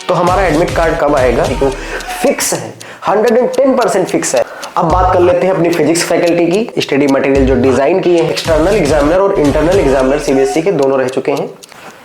तो हमारा admit card कब आएगा तो फिक्स है, 110% फिक्स है। अब बात कर लेते हैं अपनी फिजिक्स फैकल्टी की। स्टडी मटेरियल जो डिजाइन किए हैं, एक्सटर्नल एग्जामिनर और इंटरनल एग्जामिनर सीबीएसई के दोनों रह चुके हैं।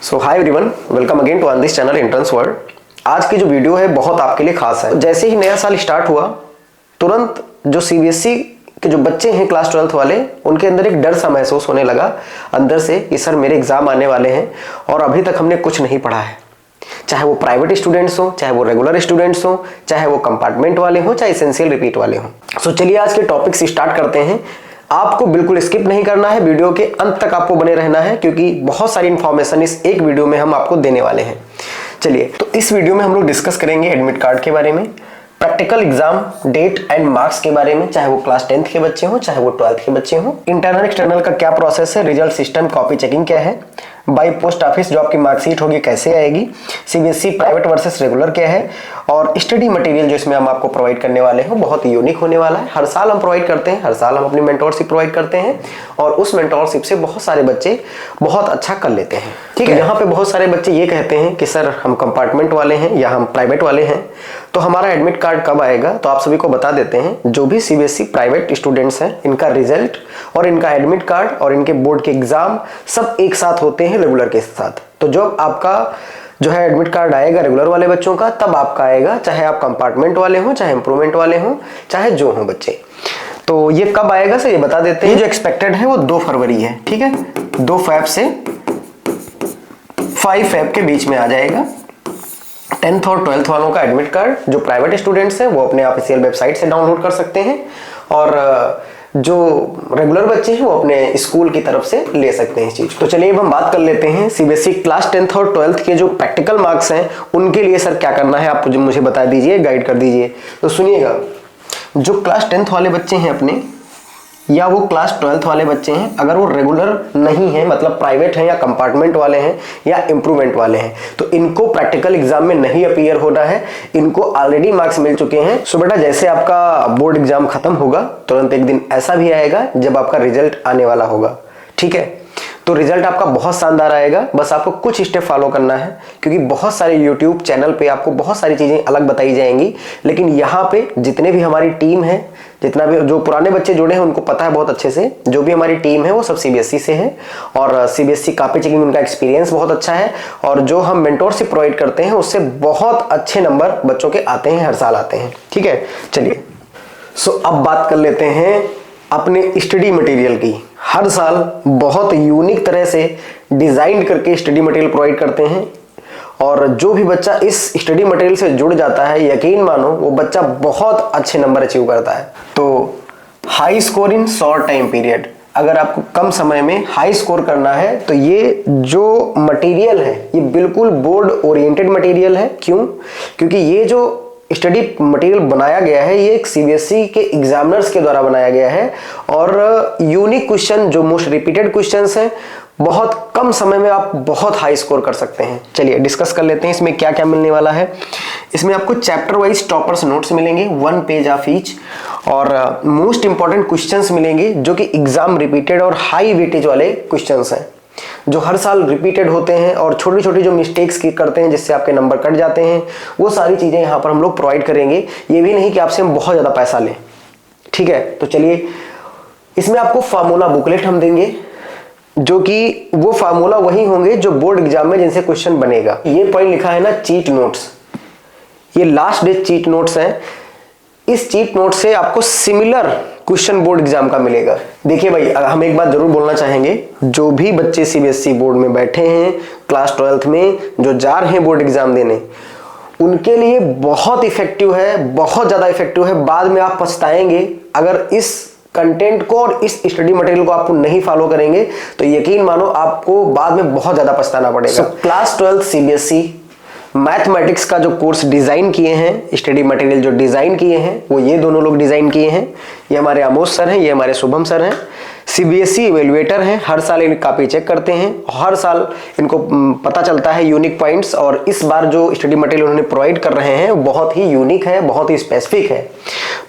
So hi everyone, welcome again to on this channel entrance world. आज की जो वीडियो है बहुत आपके लिए खास है। जैसे ही नया साल स्टार्ट हुआ, तुरंत जो सीबीएसई के जो बच्चे हैं क्लास 12th वाले, उनके अंदर एक डर सा महसूस होने लगा अंदर से कि सर मेरे एग्जाम आने वाले हैं और अभी तक हमने कुछ नहीं पढ़ा है। चाहे वो प्राइवेट स्टूडेंट्स हो, चाहे वो रेगुलर स्टूडेंट्स हो, चाहे वो कंपार्टमेंट वाले हो, चाहे एसेंशियल रिपीट वाले हो। सो चलिए आज के टॉपिक से स्टार्ट करते हैं। आपको बिल्कुल स्किप नहीं करना है, वीडियो के अंत तक आपको बने रहना है क्योंकि बहुत सारी इंफॉर्मेशन इस एक वीडियो में हम आपको देने वाले हैं। चलिए, तो इस वीडियो में हम लोग डिस्कस करेंगे एडमिट कार्ड के बारे में, practical exam date and marks के बारे में, चाहे वो क्लास 10th के बच्चे हो, चाहे वो 12th के बच्चे हो, इंटरनल एक्सटर्नल का क्या प्रोसेस है, रिजल्ट सिस्टम, कॉपी चेकिंग क्या है, बाई पोस्ट ऑफिस जो आपकी मार्कशीट होगी कैसे आएगी, सीबीएसई प्राइवेट वर्सेस रेगुलर क्या है, और स्टडी मटेरियल जो इसमें हम आपको प्रोवाइड करने वाले हैं बहुत यूनिक होने वाला है। हर साल हम प्रोवाइड करते हैं, हर साल हम अपनी मेंटोरशिप प्रोवाइड करते हैं और उस मेंटोरशिप से बहुत सारे बच्चे बहुत अच्छा कर लेते हैं। ठीक है, यहाँ पे बहुत सारे बच्चे ये कहते हैं कि सर हम कंपार्टमेंट वाले हैं या हम प्राइवेट वाले हैं, तो हमारा एडमिट कार्ड कब आएगा। तो आप सभी को बता देते हैं, जो भी सीबीएसई प्राइवेट स्टूडेंट्स हैं, इनका रिजल्ट और इनका एडमिट कार्ड और इनके बोर्ड के एग्जाम सब एक साथ होते हैं रेगुलर के साथ। तो जब आपका जो है एडमिट कार्ड आएगा रेगुलर वाले बच्चों का, तब आपका आएगा, चाहे आप कंपार्टमेंट वाले हो, चाहे इंप्रूवमेंट वाले हो, चाहे जो हो बच्चे। तो ये कब आएगा सर ये बता देते हैं। जो एक्सपेक्टेड है वो 2 फरवरी है। ठीक है, 2 फेब से 5 फेब के बीच में आ जाएगा। 10th और 12th वालों का एडमिट कार्ड जो प्राइवेट स्टूडेंट्स हैं वो अपने ऑफिशियल वेबसाइट से डाउनलोड कर सकते हैं और जो रेगुलर बच्चे हैं वो अपने स्कूल की तरफ से ले सकते हैं इस चीज। तो चलिए अब हम बात कर लेते हैं सीबीएसई क्लास 10th और 12th के जो प्रैक्टिकल मार्क्स हैं उनके लिए सर क्या करना है, आप मुझे बता दीजिए, गाइड कर दीजिए। तो सुनिएगा, जो क्लास 10th वाले बच्चे हैं अपने, या वो क्लास 12th वाले बच्चे हैं, अगर वो रेगुलर नहीं है, मतलब प्राइवेट है या कंपार्टमेंट वाले हैं या इंप्रूवमेंट वाले हैं, तो इनको प्रैक्टिकल एग्जाम में नहीं अपीयर होना है। इनको ऑलरेडी मार्क्स मिल चुके हैं। सो बेटा जैसे आपका बोर्ड एग्जाम खत्म होगा, तुरंत एक दिन ऐसा भी आएगा जब आपका रिजल्ट आने वाला होगा। ठीक है, तो रिजल्ट आपका बहुत शानदार आएगा। बस आपको कुछ स्टेप फॉलो करना है क्योंकि बहुत सारे यूट्यूब चैनल पे आपको बहुत सारी चीजें अलग बताई जाएंगी, लेकिन यहाँ पे जितने भी हमारी टीम है, जितना भी जो पुराने बच्चे जुड़े हैं उनको पता है बहुत अच्छे से, जो भी हमारी टीम है वो सब सीबीएसई से है और सीबीएसई कॉपी चेकिंग उनका एक्सपीरियंस बहुत अच्छा है और जो हम मेंटोरशिप प्रोवाइड करते हैं उससे बहुत अच्छे नंबर बच्चों के आते हैं, हर साल आते हैं। ठीक है, चलिए सो अब बात कर लेते हैं अपने स्टडी मटेरियल की। हर साल बहुत यूनिक तरह से डिजाइन करके स्टडी मटेरियल प्रोवाइड करते हैं और जो भी बच्चा इस स्टडी मटेरियल से जुड़ जाता है, यकीन मानो वो बच्चा बहुत अच्छे नंबर अचीव करता है। तो high score in short time period, अगर आपको कम समय में हाई स्कोर करना है तो ये जो मटेरियल है ये बिल्कुल बोर्ड ओरिएंटेड मटेरियल है। क्यों? क्योंकि ये जो स्टडी मटेरियल बनाया गया है ये एक सीबीएसई के एग्जामिनर्स के द्वारा बनाया गया है और यूनिक क्वेश्चन, जो मोस्ट रिपीटेड क्वेश्चंस हैं, बहुत कम समय में आप बहुत हाई स्कोर कर सकते हैं। चलिए डिस्कस कर लेते हैं इसमें क्या क्या मिलने वाला है। इसमें आपको चैप्टर वाइज टॉपर्स नोट्स मिलेंगे, 1 पेज ऑफ ईच, और मोस्ट इंपॉर्टेंट क्वेश्चंस मिलेंगे जो कि एग्जाम रिपीटेड और हाई वेटेज वाले क्वेश्चंस हैं जो हर साल रिपीटेड होते हैं और छोटी छोटी जो मिस्टेक्स की करते हैं जिससे आपके नंबर कट जाते हैं, वो सारी चीजें यहाँ पर हम लोग प्रोवाइड करेंगे। ये भी नहीं कि आपसे हम बहुत ज्यादा पैसा लें। ठीक है, तो चलिए इसमें आपको फार्मूला बुकलेट हम देंगे जो कि वो फार्मूला वही होंगे जो बोर्ड एग्जाम में जिनसे क्वेश्चन बनेगा। ये पॉइंट लिखा है ना चीट नोट्स, ये लास्ट डे चीट नोट्स हैं। इस चीट नोट से आपको सिमिलर क्वेश्चन बोर्ड एग्जाम का मिलेगा। देखिए भाई, हम एक बात जरूर बोलना चाहेंगे, जो भी बच्चे सीबीएसई बोर्ड में बैठे हैं क्लास 12th में, जो जा रहे हैं बोर्ड एग्जाम देने, उनके लिए बहुत इफेक्टिव है, बहुत ज्यादा इफेक्टिव है। बाद में आप पछताएंगे अगर इस कंटेंट को और इस स्टडी मटेरियल को आपको नहीं फॉलो करेंगे तो यकीन मानो आपको बाद में बहुत ज्यादा पछताना पड़ेगा। क्लास 12th सीबीएसई मैथमेटिक्स का जो कोर्स डिजाइन किए हैं, स्टडी मटेरियल जो डिजाइन किए हैं, वो ये दोनों लोग डिजाइन किए हैं। ये हमारे आमोद सर हैं, ये हमारे शुभम सर हैं। सीबीएसई इवेल्युएटर हैं, हर साल इनकी कॉपी चेक करते हैं, हर साल इनको पता चलता है यूनिक पॉइंट्स, और इस बार जो स्टडी मटेरियल उन्होंने प्रोवाइड कर रहे हैं बहुत ही यूनिक है, बहुत ही स्पेसिफिक है।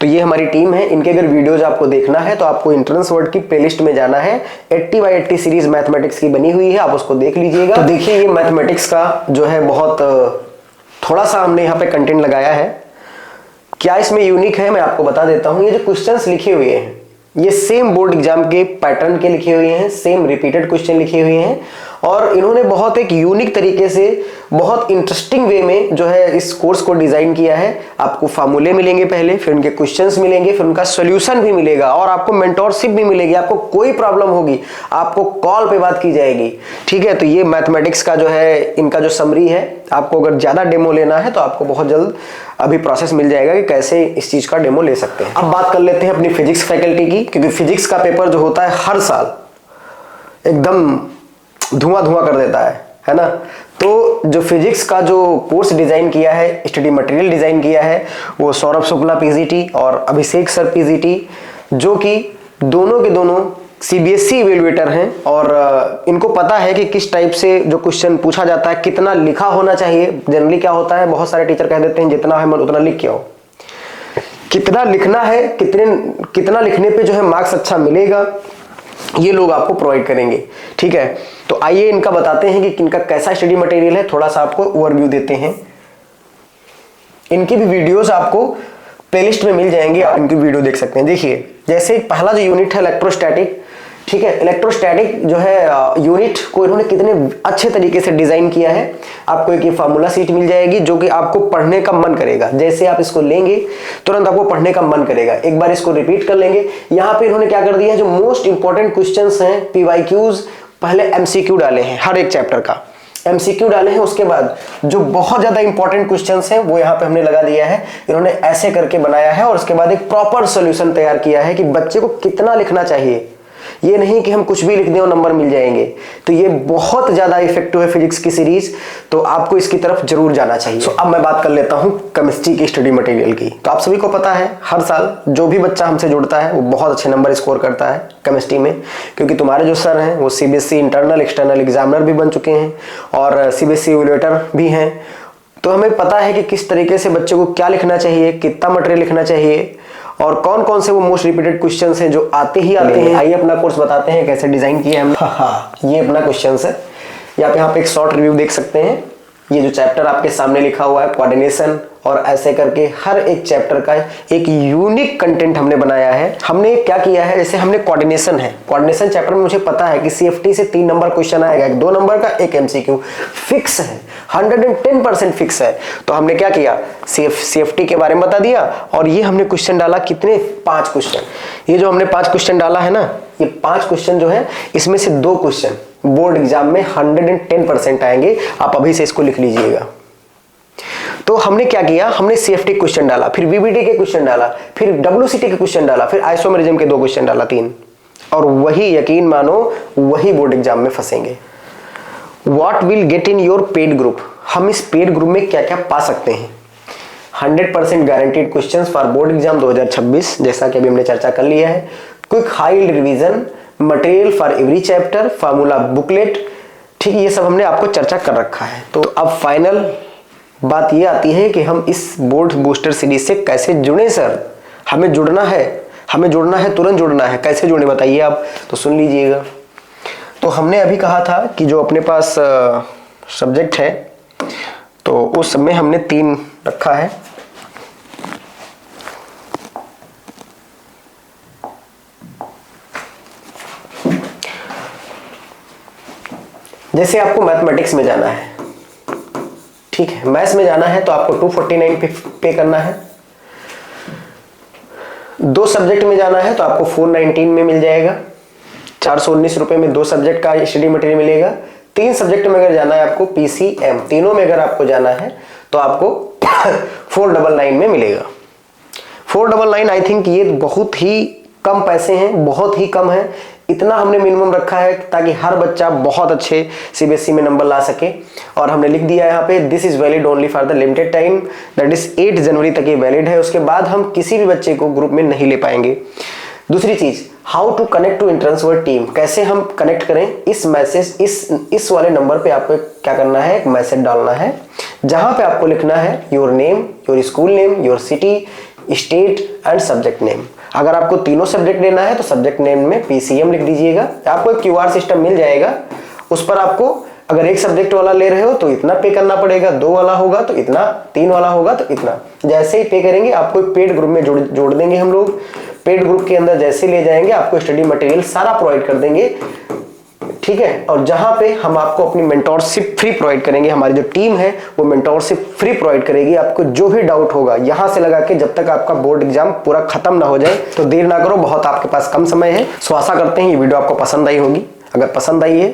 तो ये हमारी टीम है। इनके अगर वीडियोज आपको देखना है तो आपको एंट्रेंस वर्ल्ड की प्लेलिस्ट में जाना है, 80/80 सीरीज मैथमेटिक्स की बनी हुई है, आप उसको देख लीजिएगा। तो देखिए ये मैथमेटिक्स का जो है बहुत थोड़ा सा हमने यहाँ पे कंटेंट लगाया है। क्या इसमें यूनिक है मैं आपको बता देता हूँ। ये जो क्वेश्चंस लिखे हुए हैं ये सेम बोर्ड एग्जाम के पैटर्न के लिखे हुए हैं, सेम रिपीटेड क्वेश्चन लिखे हुए हैं, और इन्होंने बहुत एक यूनिक तरीके से बहुत इंटरेस्टिंग वे में जो है इस कोर्स को डिजाइन किया है। आपको फार्मूले मिलेंगे पहले, फिर उनके क्वेश्चंस मिलेंगे, फिर उनका सॉल्यूशन भी मिलेगा, और आपको मेंटोरशिप भी मिलेगी। आपको कोई प्रॉब्लम होगी आपको कॉल पे बात की जाएगी, ठीक है। तो ये मैथमेटिक्स का जो है इनका जो समरी है, आपको अगर ज्यादा डेमो लेना है तो आपको बहुत जल्द अभी प्रोसेस मिल जाएगा कि कैसे इस चीज का डेमो ले सकते हैं। अब बात कर लेते हैं अपनी फिजिक्स फैकल्टी की, क्योंकि फिजिक्स का पेपर जो होता है हर साल एकदम धुआं धुआं कर देता है ना। तो जो फिजिक्स का जो कोर्स डिजाइन किया है, स्टडी मटेरियल डिजाइन किया है, वो सौरभ शुक्ला पीजीटी और अभिषेक सर पीजीटी, जो कि दोनों के दोनों सीबीएसई इवैल्यूएटर हैं, और इनको पता है कि किस टाइप से जो क्वेश्चन पूछा जाता है, कितना लिखा होना चाहिए। जनरली क्या होता है, बहुत सारे टीचर कह देते हैं जितना है मन उतना लिख के आओ। कितना लिखना है, कितना लिखने पे जो है मार्क्स अच्छा मिलेगा, ये लोग आपको प्रोवाइड करेंगे, ठीक है। तो आइए इनका बताते हैं कि इनका कैसा स्टडी मटेरियल है, थोड़ा सा आपको ओवरव्यू देते हैं। इनकी भी वीडियोस आपको प्लेलिस्ट में मिल जाएंगे, आप इनकी वीडियो देख सकते हैं। देखिए, जैसे पहला जो यूनिट है इलेक्ट्रोस्टैटिक, ठीक है। इलेक्ट्रोस्टैटिक जो है यूनिट को इन्होंने कितने अच्छे तरीके से डिजाइन किया है। आपको एक ये फार्मूला सीट मिल जाएगी जो कि आपको पढ़ने का मन करेगा। जैसे आप इसको लेंगे तुरंत आपको पढ़ने का मन करेगा। एक बार इसको रिपीट कर लेंगे। यहाँ पे इन्होंने क्या कर दिया है, जो मोस्ट इंपॉर्टेंट क्वेश्चंस हैं, पीवाईक्यूज, पहले एमसीक्यू डाले हैं, हर एक चैप्टर का एमसीक्यू डाले हैं। उसके बाद जो बहुत ज्यादा इंपॉर्टेंट क्वेश्चंस हैं वो यहाँ पे हमने लगा दिया है। इन्होंने ऐसे करके बनाया है, और उसके बाद एक प्रॉपर सॉल्यूशन तैयार किया है कि बच्चे को कितना लिखना चाहिए। ये नहीं कि हम कुछ भी लिख दें और नंबर मिल जाएंगे। तो ये बहुत ज्यादा इफेक्टिव है फिजिक्स की सीरीज, तो आपको इसकी तरफ जरूर जाना चाहिए। अब मैं बात कर लेता हूं केमिस्ट्री की स्टडी मटेरियल की। तो आप सभी को पता है हर साल जो भी बच्चा हमसे जुड़ता है वो बहुत अच्छे नंबर स्कोर करता है केमिस्ट्री में, क्योंकि तुम्हारे जो सर हैं वो सीबीएसई इंटरनल एक्सटर्नल एग्जामिनर भी बन चुके हैं और सीबीएसई इवैल्यूएटर भी हैं। तो हमें पता है कि किस तरीके से बच्चे को क्या लिखना चाहिए, कितना मटेरियल लिखना चाहिए, और कौन कौन से वो मोस्ट रिपीटेड क्वेश्चंस हैं जो आते ही आते हैं। आइए अपना कोर्स बताते हैं कैसे डिजाइन किया है हमने। ये अपना क्वेश्चंस है। यहाँ पे एक शॉर्ट रिव्यू देख सकते हैं। ये जो चैप्टर आपके सामने लिखा हुआ है कोऑर्डिनेशन, और ऐसे करके हर एक चैप्टर का एक यूनिक कंटेंट हमने बनाया है। हमने क्या किया है, जैसे हमने कोऑर्डिनेशन है, कोऑर्डिनेशन चैप्टर में मुझे पता है कि सीएफटी से 3 नंबर क्वेश्चन आएगा, एक 2 नंबर का, एक एमसीक्यू फिक्स है, 110% फिक्स है। तो हमने क्या किया, सीएफटी के बारे में बता दिया, और ये हमने क्वेश्चन डाला कितने, 5 क्वेश्चन। ये जो हमने 5 क्वेश्चन डाला है ना, ये 5 क्वेश्चन जो है इसमें से 2 क्वेश्चन बोर्ड एग्जाम में 110% आएंगे। आप अभी से इसको लिख लीजिएगा। तो हमने क्या किया, हमने सीएफटी क्वेश्चन डाला, फिर वीबीटी के क्वेश्चन डाला, फिर डब्ल्यूसीटी के क्वेश्चन डाला, फिर आइसोमेरिज्म के 2 क्वेश्चन डाला, 3, और वही यकीन मानो वही बोर्ड एग्जाम में फंसेंगे। What will get in your paid group, हम इस पेड ग्रुप में क्या क्या पा सकते हैं। 100% guaranteed questions for board exam 2026, जैसा कि अभी हमने चर्चा कर लिया है। Quick high revision, material for every chapter, formula booklet, ठीक है, ये सब हमने आपको चर्चा कर रखा है। तो अब फाइनल बात ये आती है कि हम इस बोर्ड बूस्टर सीरीज से कैसे जुड़े। सर हमें जुड़ना है, तुरंत जुड़ना है, कैसे जुड़े बताइए आप। तो सुन लीजिएगा। तो हमने अभी कहा था कि जो अपने पास सब्जेक्ट है तो उस समय हमने 3 रखा है। जैसे आपको मैथमेटिक्स में जाना है, ठीक है, मैथ्स में जाना है तो आपको 249 पे करना है। 2 सब्जेक्ट में जाना है तो आपको 419 में मिल जाएगा। 419 रुपए में 2 सब्जेक्ट का स्टडी मटेरियल मिलेगा। 3 सब्जेक्ट में अगर जाना है आपको पीसीएम, तीनों में अगर आपको जाना है तो आपको 499 में मिलेगा। 499 आई थिंक ये बहुत ही कम पैसे हैं, बहुत ही कम है। इतना हमने मिनिमम रखा है ताकि हर बच्चा बहुत अच्छे सीबीएसई में नंबर ला सके। और हमने लिख दिया है यहाँ पे, this is valid only for the limited time, that is 8 जनवरी तक ये वैलिड है। उसके बाद हम किसी भी बच्चे को ग्रुप में नहीं ले पाएंगे। दूसरी चीज, how to connect to entrance word team, कैसे हम कनेक्ट करें। इस मैसेज इस वाले नंबर पे आपको क्या करना है, एक मैसेज डालना है जहां पे आपको लिखना है your name, your school name, your city, state and subject name. अगर आपको तीनों सब्जेक्ट लेना है तो सब्जेक्ट नेम में पीसीएम लिख दीजिएगा। आपको एक क्यूआर सिस्टम मिल जाएगा, उस पर आपको अगर एक सब्जेक्ट वाला ले रहे हो तो इतना पे करना पड़ेगा, 2 वाला होगा तो इतना, 3 वाला होगा तो इतना। जैसे ही पे करेंगे आपको एक पेड ग्रुप में जोड़ देंगे हम लोग। पेड ग्रुप के अंदर जैसे ले जाएंगे आपको स्टडी मटेरियल सारा प्रोवाइड कर देंगे, ठीक है। और जहां पे हम आपको अपनी मेंटोरशिप फ्री प्रोवाइड करेंगे, हमारी जो टीम है वो मेंटोरशिप फ्री प्रोवाइड करेगी। आपको जो भी डाउट होगा यहां से लगा के जब तक आपका बोर्ड एग्जाम पूरा खत्म ना हो जाए, तो देर ना करो, बहुत आपके पास कम समय है। सो आशा करते हैं ये वीडियो आपको पसंद आई होगी। अगर पसंद आई है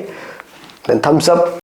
देन थम्स अप।